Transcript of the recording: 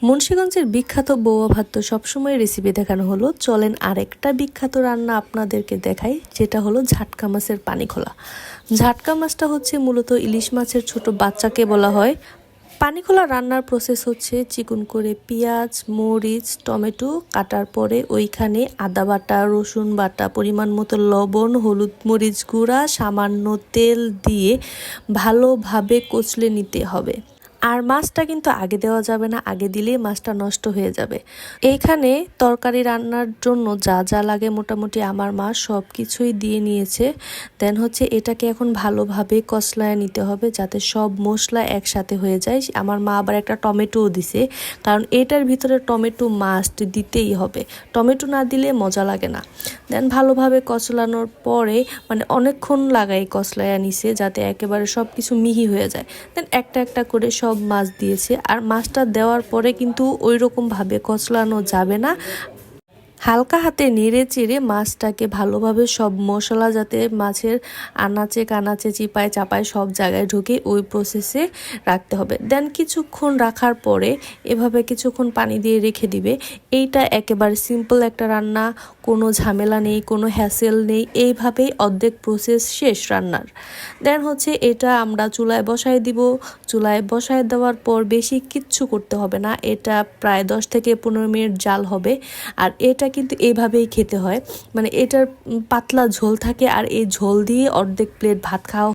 মুন্সিগঞ্জের বিখ্যাত বৌয়া ভাত তো সবসময় রেসিপি দেখানো হলো, চলেন আরেকটা বিখ্যাত রান্না আপনাদেরকে দেখাই, যেটা হলো ঝাটকা মাছের পানি খোলা। ঝাটকা মাছটা হচ্ছে মূলত ইলিশ মাছের ছোট বাচ্চাকে বলা হয়। পানি খোলা রান্নার প্রসেস হচ্ছে চিকন করে পেঁয়াজ, মরিচ, টমেটো কাটার পরে ওইখানে আদা বাটা, রসুন বাটা, পরিমাণ মতো লবণ, হলুদ, মরিচ গুঁড়া, সামান্য তেল দিয়ে ভালোভাবে কচলে নিতে হবে। আর মাছটা কিন্তু আগে দেওয়া যাবে না, আগে দিলেই মাছটা নষ্ট হয়ে যাবে। এইখানে তরকারি রান্নার জন্য যা যা লাগে মোটামুটি আমার মা সব কিছুই দিয়ে নিয়েছে। দেন হচ্ছে এটাকে এখন ভালোভাবে কষলায় নিতে হবে যাতে সব মশলা একসাথে হয়ে যায়। আমার মা আবার একটা টমেটোও দিছে, কারণ এটার ভিতরে টমেটো মাস্ট দিতেই হবে, টমেটো না দিলে মজা লাগে না। দেন ভালোভাবে কষলানোর পরে মানে অনেকক্ষণ লাগাই কষলায়া নিছে যাতে একেবারে সব কিছু মিহি হয়ে যায়। দেন একটা একটা করে সব মাছ দিয়েছে, আর মাছটা দেওয়ার পরে কিন্তু ওই রকম ভাবে কচলানো যাবে না। হালকা হাতে নেড়ে চেড়ে মাছটাকে ভালোভাবে সব মশলা যাতে মাছের আনাচে কানাচে চিপায় চাপায় সব জায়গায় ঢুকে ওই প্রসেসে রাখতে হবে। দেন কিছুক্ষণ রাখার পরে এভাবে কিছুক্ষণ পানি দিয়ে রেখে দিবে। এইটা একেবারে সিম্পল একটা রান্না, কোনো ঝামেলা নেই, কোনো হ্যাসেল নেই, এইভাবেই অর্ধেক প্রসেস শেষ রান্নার। দেন হচ্ছে এটা আমরা চুলায় বসায় দিব। চুলায় বসায় দেওয়ার পর বেশি কিচ্ছু করতে হবে না, এটা প্রায় 10 থেকে 15 মিনিট জাল হবে। আর এটা কিন্তু এইভাবেই খেতে হয়, মানে এটার পাতলা ঝোল থাকে আর এই ঝোল দিয়ে অর্ধেক প্লেট ভাত খাওয়া